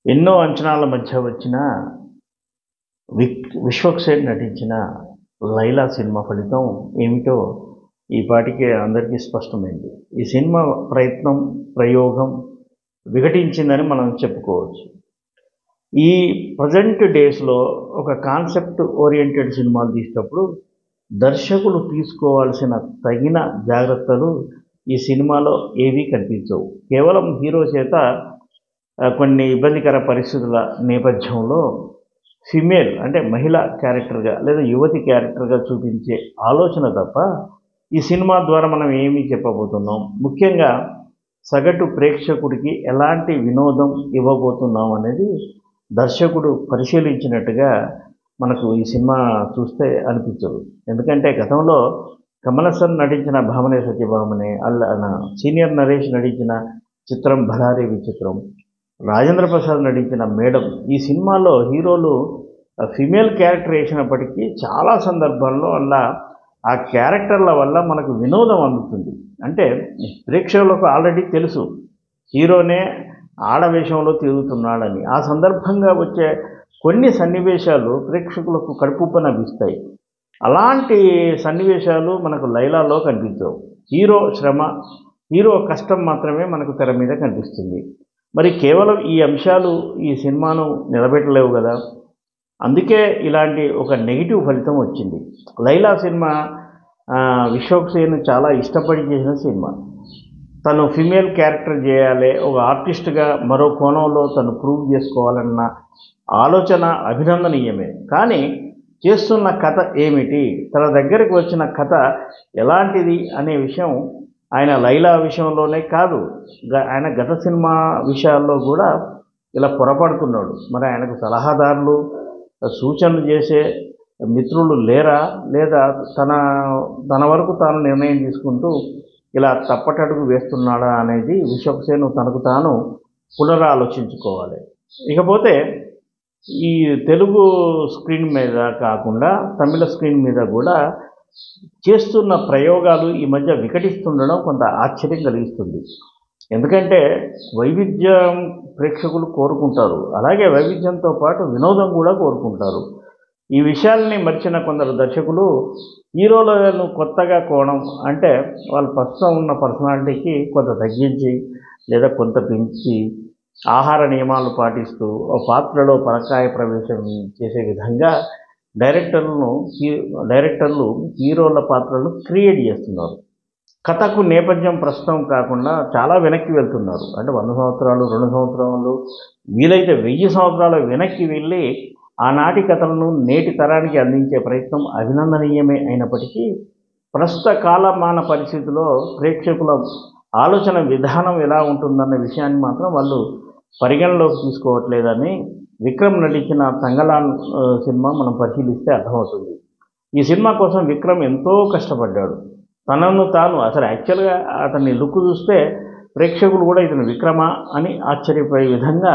ఎన్నో అంచనాల మధ్య వచ్చిన విశ్వక్సేన్ నటించిన 'లైలా' సినిమా ఫలితం ఏమిటో ఈ పాటికే అందరికీ స్పష్టమైంది. ఈ సినిమా ప్రయోగం వికటించిందని మనం చెప్పుకోవచ్చు. ఈ ప్రెజెంట్ డేస్‌లో ఒక కాన్సెప్ట్ ఓరియెంటెడ్ సినిమాలు తీసేటప్పుడు దర్శకులు తీసుకోవాల్సిన తగిన జాగ్రత్తలు ఈ సినిమాలో ఏవీ కనిపించవు. కేవలం హీరో చేత కొన్ని ఇబ్బందికర పరిస్థితుల నేపథ్యంలో ఫిమేల్ అంటే మహిళ క్యారెక్టర్‌గా లేదా యువతి క్యారెక్టర్‌గా చూపించే ఆలోచన తప్ప ఈ సినిమా ద్వారా మనం ఏమి చెప్పబోతున్నాం, ముఖ్యంగా సగటు ప్రేక్షకుడికి ఎలాంటి వినోదం ఇవ్వబోతున్నాం అనేది దర్శకుడు పరిశీలించినట్టుగా మనకు ఈ సినిమా చూస్తే అనిపించదు. ఎందుకంటే గతంలో కమల్ హాసన్ నటించిన 'భామనే సత్యభామనే', సీనియర్ నరేష్ నటించిన చిత్రం 'భళారే విచిత్రం', రాజేంద్ర ప్రసాద్ నటించిన 'మేడం' ఈ సినిమాలో హీరోలు ఫిమేల్ క్యారెక్టర్ వేసినప్పటికీ చాలా సందర్భాల్లో ఆ క్యారెక్టర్ల వల్ల మనకు వినోదం అందుతుంది. అంటే ప్రేక్షకులకు ఆల్రెడీ తెలుసు హీరోనే ఆడవేషంలో తిరుగుతున్నాడని. ఆ సందర్భంగా వచ్చే కొన్ని సన్నివేశాలు ప్రేక్షకులకు కడుపుబ్బ నవ్విస్తాయి. అలాంటి సన్నివేశాలు మనకు 'లైలా'లో కనిపించవు. హీరో కష్టం మాత్రమే మనకు తెర మీద కనిపిస్తుంది. మరి కేవలం ఈ అంశాలు ఈ సినిమాను నిలబెట్టలేవు కదా. అందుకే ఇలాంటి ఒక నెగిటివ్ ఫలితం వచ్చింది. 'లైలా' సినిమా విశ్వక్సేన్ చాలా ఇష్టపడి చేసిన సినిమా. తను ఫిమేల్ క్యారెక్టర్ చేయాలి, ఒక ఆర్టిస్ట్గా మరో కోణంలో తను ప్రూవ్ చేసుకోవాలన్న ఆలోచన అభినందనీయమే. కానీ చేస్తున్న కథ ఏమిటి, తన దగ్గరికి వచ్చిన కథ ఎలాంటిది అనే విషయం ఆయన 'లైలా' విషయంలోనే కాదు, ఆయన గత సినిమా విషయాల్లో కూడా ఇలా పొరపడుతున్నాడు. మరి ఆయనకు సలహాదారులు, సూచనలు చేసే మిత్రులు లేరా, లేదా తన వరకు తాను నిర్ణయం తీసుకుంటూ ఇలా తప్పటడుగు వేస్తున్నాడా అనేది విశ్వక్సేన్ తనకు తాను పునరాలోచించుకోవాలి. ఇకపోతే ఈ తెలుగు స్క్రీన్ మీద కాకుండా తమిళ స్క్రీన్ మీద కూడా చేస్తున్న ప్రయోగాలు ఈ మధ్య వికటిస్తుండడం కొంత ఆశ్చర్యం కలిగిస్తుంది. ఎందుకంటే వైవిధ్యం ప్రేక్షకులు కోరుకుంటారు, అలాగే వైవిధ్యంతో పాటు వినోదం కూడా కోరుకుంటారు. ఈ విషయాల్ని మర్చిన కొందరు దర్శకులు హీరోలను కొత్తగా కోణం అంటే వాళ్ళు ప్రస్తుతం ఉన్న పర్సనాలిటీకి కొంత తగ్గించి లేదా కొంత పెంచి ఆహార నియమాలు పాటిస్తూ పాత్రలో పరకాయ ప్రవేశం చేసే విధంగా డైరెక్టర్లు హీరోల పాత్రలు క్రియేట్ చేస్తున్నారు. కథకు నేపథ్యం ప్రస్తుతం కాకుండా చాలా వెనక్కి వెళ్తున్నారు. అంటే 100 సంవత్సరాలు, 2 సంవత్సరాలు, వీలైతే 1000 సంవత్సరాల వెనక్కి వెళ్ళి ఆనాటి కథలను నేటి తరానికి అందించే ప్రయత్నం అభినందనీయమే. అయినప్పటికీ ప్రస్తుత కాలమాన పరిస్థితిలో ప్రేక్షకుల ఆలోచన విధానం ఎలా ఉంటుందన్న విషయాన్ని మాత్రం వాళ్ళు పరిగణలోకి తీసుకోవట్లేదని విక్రమ్ నటించిన 'తంగలాన్' సినిమా మనం పరిశీలిస్తే అర్థమవుతుంది. ఈ సినిమా కోసం విక్రమ్ ఎంతో కష్టపడ్డాడు. తనను తాను అసలు యాక్చువల్గా అతని లుక్ చూస్తే ప్రేక్షకులు కూడా ఇతను విక్రమా అని ఆశ్చర్యపోయే విధంగా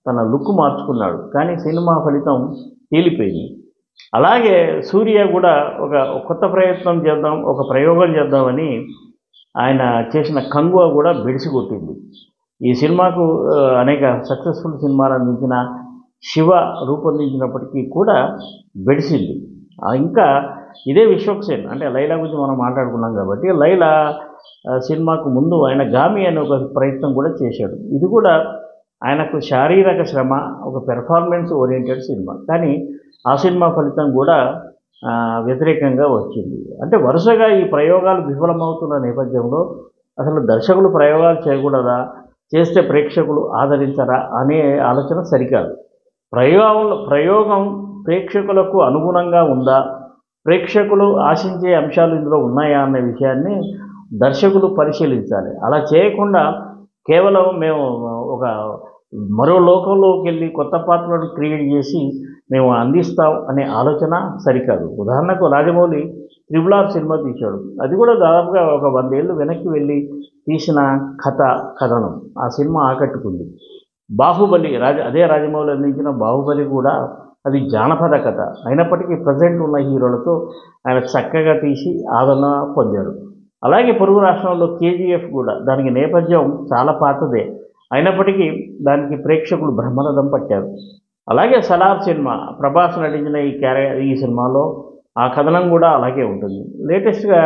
తన లుక్ మార్చుకున్నాడు. కానీ సినిమా ఫలితం తేలిపోయింది. అలాగే సూర్య కూడా ఒక కొత్త ప్రయత్నం చేద్దాం, ఒక ప్రయోగం చేద్దామని ఆయన చేసిన 'కంగువ' కూడా బెడిసి కొట్టింది. ఈ సినిమాకు అనేక సక్సెస్ఫుల్ సినిమాలు అందించిన శివ రూపొందించినప్పటికీ కూడా బెడిసింది. ఇంకా ఇదే విశ్వక్సేన్ అంటే 'లైలా' గురించి మనం మాట్లాడుకున్నాం కాబట్టి 'లైలా' సినిమాకు ముందు ఆయన 'గామి' అనే ఒక ప్రయత్నం కూడా చేశాడు. ఇది కూడా ఆయనకు శారీరక శ్రమ, ఒక పెర్ఫార్మెన్స్ ఓరియంటెడ్ సినిమా. కానీ ఆ సినిమా ఫలితం కూడా వ్యతిరేకంగా వచ్చింది. అంటే వరుసగా ఈ ప్రయోగాలు విఫలమవుతున్న నేపథ్యంలో అసలు దర్శకులు ప్రయోగాలు చేయకూడదా, చేస్తే ప్రేక్షకులు ఆదరించరా అనే ఆలోచన సరికాదు. ప్రయోగం ప్రేక్షకులకు అనుగుణంగా ఉందా, ప్రేక్షకులు ఆశించే అంశాలు ఇందులో ఉన్నాయా అనే విషయాన్ని దర్శకులు పరిశీలించాలి. అలా చేయకుండా కేవలం మేము ఒక మరో లోకంలోకి వెళ్ళి కొత్త పాత్రలను క్రియేట్ చేసి మేము అందిస్తాం అనే ఆలోచన సరికాదు. ఉదాహరణకు రాజమౌళి 'RRR' సినిమా తీశాడు. అది కూడా దాదాపుగా ఒక 100 ఏళ్ళు వెనక్కి వెళ్ళి తీసిన కథనం. ఆ సినిమా ఆకట్టుకుంది. 'బాహుబలి' అదే రాజమౌళి అందించిన 'బాహుబలి' కూడా అది జానపద కథ. అయినప్పటికీ ప్రజెంట్ ఉన్న హీరోలతో ఆయన చక్కగా తీసి ఆదరణ పొందాడు. అలాగే పొరుగు రాష్ట్రంలో 'KGF' కూడా దానికి నేపథ్యం చాలా పాతదే. అయినప్పటికీ దానికి ప్రేక్షకులు బ్రహ్మరథం పట్టారు. అలాగే సలార్ సినిమా ప్రభాస్ నటించిన ఈ సినిమాలో ఆ కథనం కూడా అలాగే ఉంటుంది. లేటెస్ట్గా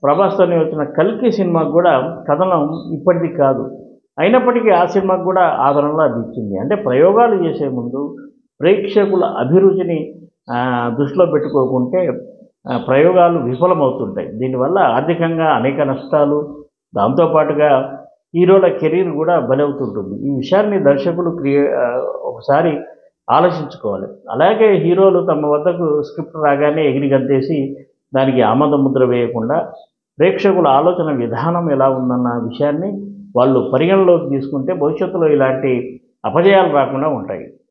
ప్రభాస్తోనే వచ్చిన కల్కి సినిమాకు కూడా కథనం ఇప్పటిది కాదు. అయినప్పటికీ ఆ సినిమాకు కూడా ఆదరణలో అది ఇచ్చింది. అంటే ప్రయోగాలు చేసే ముందు ప్రేక్షకుల అభిరుచిని దృష్టిలో పెట్టుకోకుంటే ప్రయోగాలు విఫలమవుతుంటాయి. దీనివల్ల ఆర్థికంగా అనేక నష్టాలు, దాంతోపాటుగా హీరోల కెరీర్ కూడా బలవుతుంటుంది. ఈ విషయాన్ని దర్శకులు ఒకసారి ఆలోచించుకోవాలి. అలాగే హీరోలు తమ వద్దకు స్క్రిప్ట్ రాగానే ఎగిరి గంతేసి దానికి ఆమోద ముద్ర వేయకుండా ప్రేక్షకుల ఆలోచన విధానం ఎలా ఉందన్న విషయాన్ని వాళ్ళు పరిగణలోకి తీసుకుంటే భవిష్యత్తులో ఇలాంటి అపజయాలు రాకుండా ఉంటాయి.